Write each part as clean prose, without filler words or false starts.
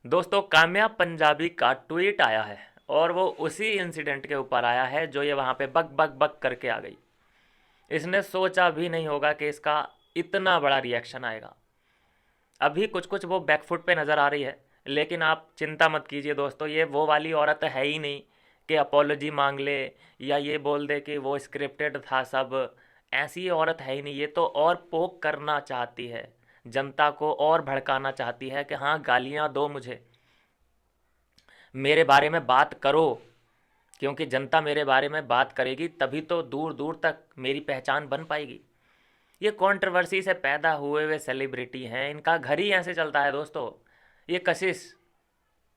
दोस्तों काम्या पंजाबी का ट्वीट आया है और वो उसी इंसिडेंट के ऊपर आया है जो ये वहाँ पे बक बक बक करके आ गई। इसने सोचा भी नहीं होगा कि इसका इतना बड़ा रिएक्शन आएगा। अभी कुछ कुछ वो बैकफुट पे नज़र आ रही है, लेकिन आप चिंता मत कीजिए दोस्तों, ये वो वाली औरत है ही नहीं कि अपोलॉजी मांग ले या ये बोल दे कि वो स्क्रिप्टेड था सब। ऐसी औरत है ही नहीं, ये तो और पोक करना चाहती है, जनता को और भड़काना चाहती है कि हाँ गालियाँ दो मुझे, मेरे बारे में बात करो, क्योंकि जनता मेरे बारे में बात करेगी तभी तो दूर दूर तक मेरी पहचान बन पाएगी। ये कंट्रोवर्सी से पैदा हुए हुए सेलिब्रिटी हैं, इनका घर ही ऐसे चलता है दोस्तों। ये कशिश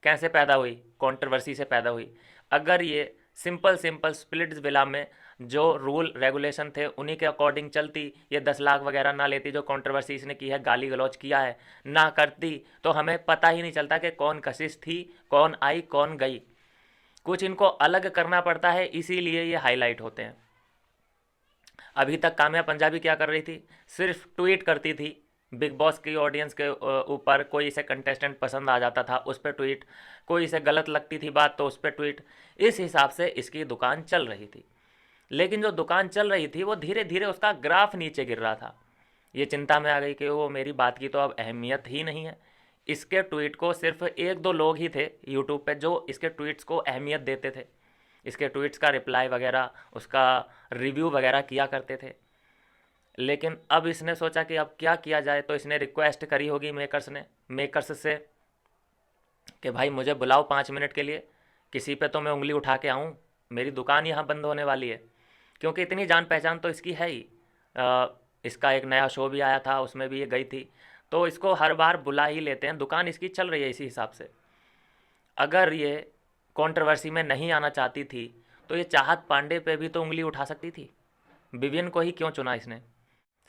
कैसे पैदा हुई? कंट्रोवर्सी से पैदा हुई। अगर ये सिंपल सिंपल स्प्लिट्स विला में जो रूल रेगुलेशन थे उन्हीं के अकॉर्डिंग चलती, ये 10 लाख वगैरह ना लेती जो कंट्रोवर्सी इसने की है, गाली गलौज किया है, ना करती, तो हमें पता ही नहीं चलता कि कौन कशिश थी, कौन आई कौन गई। कुछ इनको अलग करना पड़ता है, इसीलिए ये हाईलाइट होते हैं। अभी तक काम्या पंजाबी क्या कर रही थी? सिर्फ ट्वीट करती थी। बिग बॉस की ऑडियंस के ऊपर कोई इसे कंटेस्टेंट पसंद आ जाता था उस पर ट्वीट, कोई इसे गलत लगती थी बात तो उस पर ट्वीट। इस हिसाब से इसकी दुकान चल रही थी। लेकिन जो दुकान चल रही थी वो धीरे धीरे उसका ग्राफ नीचे गिर रहा था। ये चिंता में आ गई कि वो मेरी बात की तो अब अहमियत ही नहीं है। इसके ट्वीट को सिर्फ एक दो लोग ही थे यूट्यूब पे जो इसके ट्वीट्स को अहमियत देते थे, इसके ट्वीट्स का रिप्लाई वगैरह, उसका रिव्यू वगैरह किया करते थे। लेकिन अब इसने सोचा कि अब क्या किया जाए, तो इसने रिक्वेस्ट करी होगी मेकर्स से कि भाई मुझे बुलाओ 5 मिनट के लिए, किसी पे तो मैं उंगली उठा के आऊँ, मेरी दुकान यहाँ बंद होने वाली है। क्योंकि इतनी जान पहचान तो इसकी है ही। इसका एक नया शो भी आया था, उसमें भी ये गई थी, तो इसको हर बार बुला ही लेते हैं, दुकान इसकी चल रही है इसी हिसाब से। अगर ये कंट्रोवर्सी में नहीं आना चाहती थी तो ये चाहत पांडे पे भी तो उंगली उठा सकती थी। विवियन को ही क्यों चुना इसने?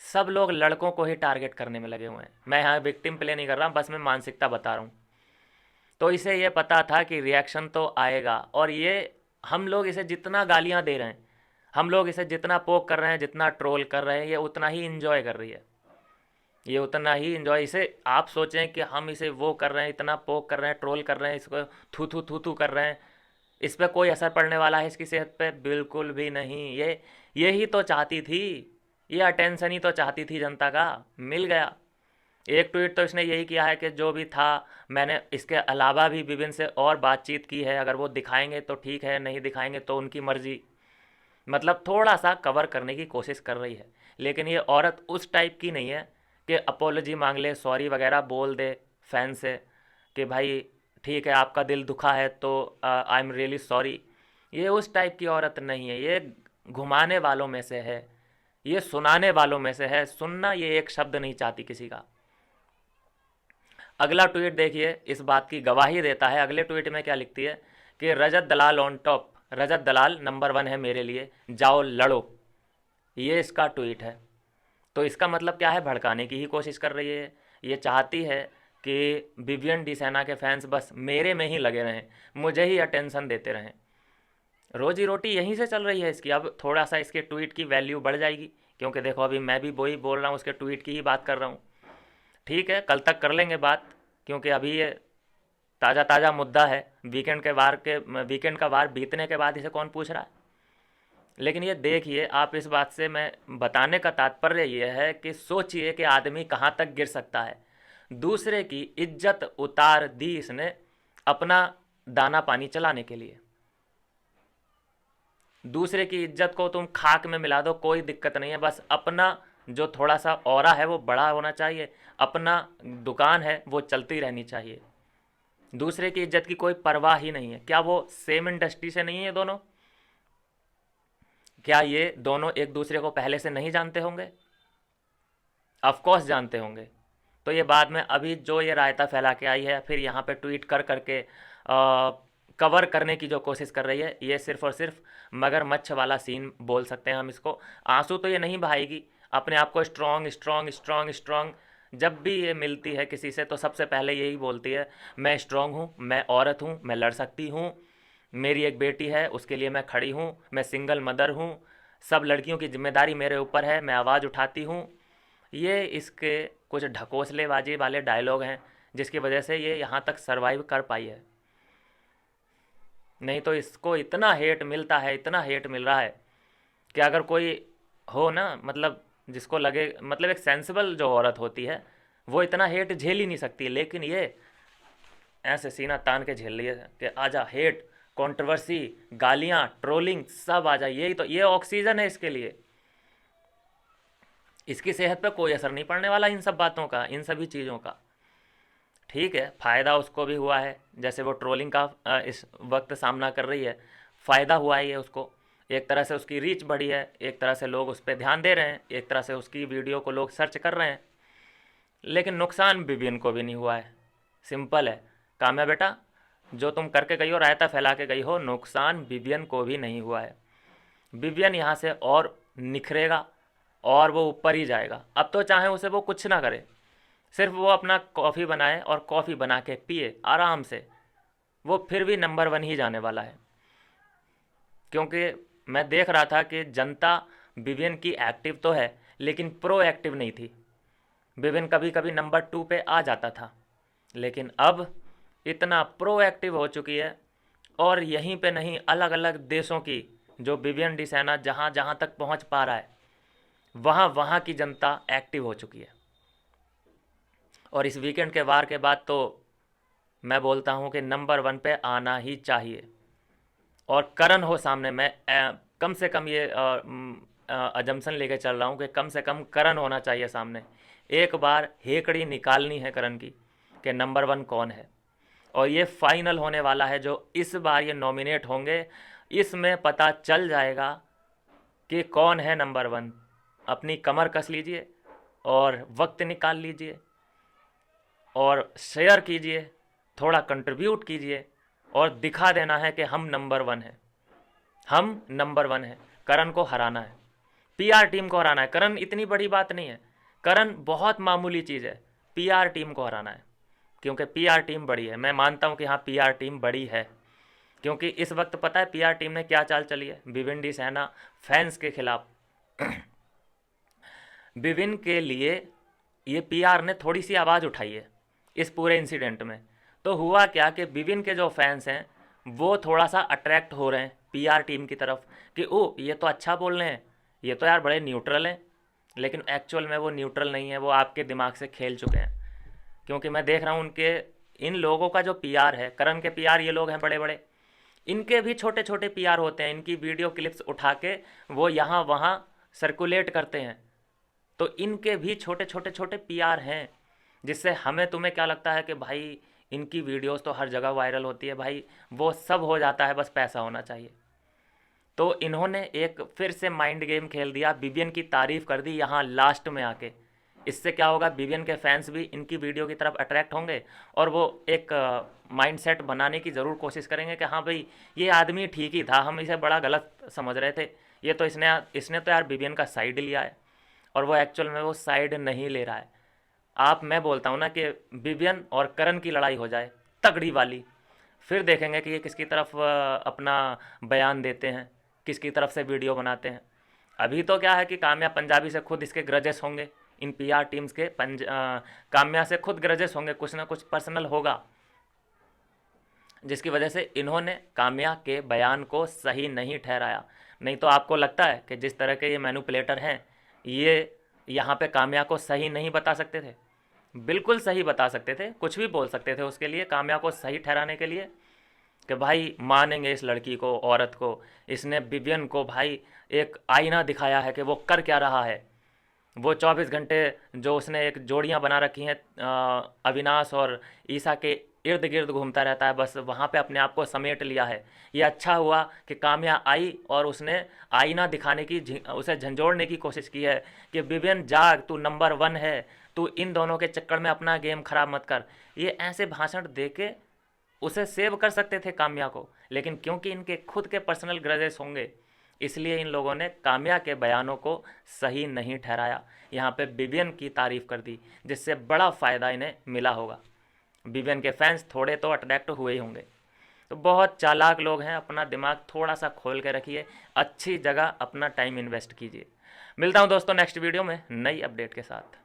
सब लोग लड़कों को ही टारगेट करने में लगे हुए हैं। मैं यहाँ विक्टिम प्ले नहीं कर रहा, बस मैं मानसिकता बता रहा हूँ। तो इसे ये पता था कि रिएक्शन तो आएगा, और ये हम लोग इसे जितना गालियाँ दे रहे हैं, हम लोग इसे जितना पोक कर रहे हैं, जितना ट्रोल कर रहे हैं, ये उतना ही इंजॉय कर रही है। ये उतना ही इंजॉय, इसे आप सोचें कि हम इसे वो कर रहे हैं, इतना पोक कर रहे हैं, ट्रोल कर रहे हैं, इसको थू थू कर रहे हैं, इस पर कोई असर पड़ने वाला है इसकी सेहत पे? बिल्कुल भी नहीं। ये ही तो चाहती थी, ये अटेंशन ही तो चाहती थी जनता का, मिल गया। एक ट्वीट तो इसने यही किया है कि जो भी था, मैंने इसके अलावा भी विभिन्न से और बातचीत की है, अगर वो दिखाएंगे तो ठीक है, नहीं दिखाएंगे तो उनकी मर्जी। मतलब थोड़ा सा कवर करने की कोशिश कर रही है। लेकिन ये औरत उस टाइप की नहीं है कि अपोलॉजी मांग ले, सॉरी वगैरह बोल दे फैन से कि भाई ठीक है आपका दिल दुखा है तो आई एम रियली सॉरी। ये उस टाइप की औरत नहीं है, ये घुमाने वालों में से है, ये सुनाने वालों में से है, सुनना ये एक शब्द नहीं चाहती किसी का। अगला ट्वीट देखिए, इस बात की गवाही देता है। अगले ट्वीट में क्या लिखती है कि Rajat Dalal on top, Rajat Dalal number 1 है मेरे लिए, जाओ लड़ो। ये इसका ट्वीट है। तो इसका मतलब क्या है? भड़काने की ही कोशिश कर रही है। ये चाहती है कि विवियन डी सेना के फैंस बस मेरे में ही लगे रहें, मुझे ही अटेंशन देते रहें। रोजी रोटी यहीं से चल रही है इसकी। अब थोड़ा सा इसके ट्वीट की वैल्यू बढ़ जाएगी, क्योंकि देखो अभी मैं भी वही बोल रहा हूँ, उसके ट्वीट की ही बात कर रहा हूँ। ठीक है, कल तक कर लेंगे बात, क्योंकि अभी ये ताज़ा ताज़ा मुद्दा है। वीकेंड का वार बीतने के बाद इसे कौन पूछ रहा है? लेकिन ये देखिए, आप इस बात से मैं बताने का तात्पर्य ये है कि सोचिए कि आदमी कहाँ तक गिर सकता है। दूसरे की इज्जत उतार दी इसने अपना दाना पानी चलाने के लिए। दूसरे की इज्जत को तुम खाक में मिला दो, कोई दिक्कत नहीं है, बस अपना जो थोड़ा सा ऑरा है वो बड़ा होना चाहिए, अपना दुकान है वो चलती रहनी चाहिए। दूसरे की इज्जत की कोई परवाह ही नहीं है। क्या वो सेम इंडस्ट्री से नहीं है दोनों? क्या ये दोनों एक दूसरे को पहले से नहीं जानते होंगे? ऑफ कोर्स जानते होंगे। तो ये बाद में अभी जो ये रायता फैला के आई है, फिर यहाँ पे ट्वीट कर करके कवर करने की जो कोशिश कर रही है, ये सिर्फ और सिर्फ मगरमच्छ वाला सीन बोल सकते हैं हम इसको। आंसू तो ये नहीं बहाएगी, अपने आप को स्ट्रॉन्ग स्ट्रॉन्ग स्ट्रॉन्ग स्ट्रॉन्ग, जब भी ये मिलती है किसी से तो सबसे पहले यही बोलती है, मैं स्ट्रॉन्ग हूँ, मैं औरत हूँ, मैं लड़ सकती हूँ, मेरी एक बेटी है उसके लिए मैं खड़ी हूँ, मैं सिंगल मदर हूँ, सब लड़कियों की जिम्मेदारी मेरे ऊपर है, मैं आवाज़ उठाती हूँ। ये इसके कुछ ढकोसलेबाजी वाले डायलॉग हैं जिसकी वजह से ये यहाँ तक सरवाइव कर पाई है। नहीं तो इसको इतना हेट मिलता है, इतना हेट मिल रहा है कि अगर कोई हो ना, मतलब जिसको लगे, मतलब एक सेंसिबल जो औरत होती है वो इतना हेट झेल ही नहीं सकती, लेकिन ये ऐसे सीना तान के झेल रही है कि आजा, हेट, कंट्रोवर्सी, गालियां, ट्रोलिंग सब आ जाए। यही तो, ये ऑक्सीजन है इसके लिए। इसकी सेहत पे कोई असर नहीं पड़ने वाला इन सब बातों का, इन सभी चीज़ों का। ठीक है, फ़ायदा उसको भी हुआ है, जैसे वो ट्रोलिंग का इस वक्त सामना कर रही है, फ़ायदा हुआ है ये उसको। एक तरह से उसकी रीच बढ़ी है, एक तरह से लोग उस पर ध्यान दे रहे हैं, एक तरह से उसकी वीडियो को लोग सर्च कर रहे हैं। लेकिन नुकसान विवियन को भी नहीं हुआ है। सिंपल है, काम्या बेटा, जो तुम करके गई हो, रायता फैला के गई हो, नुकसान विवियन को भी नहीं हुआ है। विवियन यहाँ से और निखरेगा और वो ऊपर ही जाएगा। अब तो चाहे उसे वो कुछ ना करे, सिर्फ वो अपना कॉफ़ी बनाए और कॉफ़ी बना के पिए आराम से, वो फिर भी नंबर 1 ही जाने वाला है। क्योंकि मैं देख रहा था कि जनता विवियन की एक्टिव तो है, लेकिन प्रो एक्टिव नहीं थी। विवियन कभी कभी नंबर 2 पे आ जाता था, लेकिन अब इतना प्रो एक्टिव हो चुकी है। और यहीं पे नहीं, अलग अलग देशों की जो विवियन डिसैना जहाँ जहाँ तक पहुँच पा रहा है, वहाँ वहाँ की जनता एक्टिव हो चुकी है। और इस वीकेंड के वार के बाद तो मैं बोलता हूँ कि नंबर 1 पे आना ही चाहिए। और करण हो सामने, मैं कम से कम ये अजम्पशन लेके चल रहा हूँ कि कम से कम करण होना चाहिए सामने। एक बार हेकड़ी निकालनी है करण की कि नंबर 1 कौन है। और ये फाइनल होने वाला है, जो इस बार ये नॉमिनेट होंगे, इसमें पता चल जाएगा कि कौन है नंबर 1। अपनी कमर कस लीजिए और वक्त निकाल लीजिए और शेयर कीजिए, थोड़ा कंट्रीब्यूट कीजिए और दिखा देना है कि हम नंबर 1 हैं, हम नंबर 1 हैं। करण को हराना है, पीआर टीम को हराना है। करण इतनी बड़ी बात नहीं है, करण बहुत मामूली चीज़ है, पीआर टीम को हराना है। क्योंकि पीआर टीम बड़ी है, मैं मानता हूँ कि हाँ पीआर टीम बड़ी है। क्योंकि इस वक्त पता है पीआर टीम ने क्या चाल चली है विविन डिसैना फैंस के खिलाफ। विविन के लिए ये पीआर ने थोड़ी सी आवाज़ उठाई है इस पूरे इंसिडेंट में। तो हुआ क्या कि विविन के जो फैंस हैं वो थोड़ा सा अट्रैक्ट हो रहे हैं पीआर टीम की तरफ कि ओ ये तो अच्छा बोल रहे हैं, ये तो यार बड़े न्यूट्रल हैं। लेकिन एक्चुअल में वो न्यूट्रल नहीं है, वो आपके दिमाग से खेल चुके हैं। क्योंकि मैं देख रहा हूँ उनके, इन लोगों का जो पीआर है, करण के पीआर ये लोग हैं बड़े बड़े, इनके भी छोटे छोटे पीआर होते हैं। इनकी वीडियो क्लिप्स उठा के वो यहाँ वहाँ सर्कुलेट करते हैं। तो इनके भी छोटे छोटे छोटे पीआर हैं, जिससे हमें तुम्हें क्या लगता है कि भाई इनकी वीडियोस तो हर जगह वायरल होती है। भाई वो सब हो जाता है, बस पैसा होना चाहिए। तो इन्होंने एक फिर से माइंड गेम खेल दिया, विवियन की तारीफ़ कर दी यहाँ लास्ट में आके। इससे क्या होगा, विवियन के फैंस भी इनकी वीडियो की तरफ अट्रैक्ट होंगे और वो एक माइंड सेट बनाने की ज़रूर कोशिश करेंगे कि हाँ भाई ये आदमी ठीक ही था, हम इसे बड़ा गलत समझ रहे थे, ये तो इसने तो यार विवियन का साइड लिया है। और वो एक्चुअल में वो साइड नहीं ले रहा है। मैं बोलता हूँ ना कि विवियन और करण की लड़ाई हो जाए तगड़ी वाली, फिर देखेंगे कि ये किसकी तरफ अपना बयान देते हैं, किसकी तरफ से वीडियो बनाते हैं। अभी तो क्या है कि काम्या पंजाबी से खुद इसके ग्रजेस होंगे, इन पीआर टीम्स के काम्या से खुद ग्रजेस होंगे, कुछ ना कुछ पर्सनल होगा, जिसकी वजह से इन्होंने काम्या के बयान को सही नहीं ठहराया। नहीं तो आपको लगता है कि जिस तरह के ये मैनिपुलेटर हैं, ये यहाँ पे काम्या को सही नहीं बता सकते थे? बिल्कुल सही बता सकते थे, कुछ भी बोल सकते थे उसके लिए, काम्या को सही ठहराने के लिए कि भाई मानेंगे इस लड़की को, औरत को। इसने विवियन को भाई एक आईना दिखाया है कि वो कर क्या रहा है। वो 24 घंटे जो उसने एक जोड़ियाँ बना रखी हैं अविनाश और ईसा के इर्द गिर्द घूमता रहता है, बस वहाँ पे अपने आप को समेट लिया है। ये अच्छा हुआ कि काम्या आई और उसने आईना दिखाने की, उसे झंझोड़ने की कोशिश की है कि विवियन जाग, तू नंबर 1 है, तू इन दोनों के चक्कर में अपना गेम खराब मत कर। ये ऐसे भाषण दे के उसे सेव कर सकते थे काम्या को, लेकिन क्योंकि इनके खुद के पर्सनल ग्रजेस होंगे, इसलिए इन लोगों ने काम्या के बयानों को सही नहीं ठहराया। यहाँ पे विवियन की तारीफ़ कर दी, जिससे बड़ा फ़ायदा इन्हें मिला होगा। विवियन के फैंस थोड़े तो अट्रैक्ट हुए ही होंगे। तो बहुत चालाक लोग हैं, अपना दिमाग थोड़ा सा खोल के रखिए, अच्छी जगह अपना टाइम इन्वेस्ट कीजिए। मिलता हूँ दोस्तों नेक्स्ट वीडियो में नई अपडेट के साथ।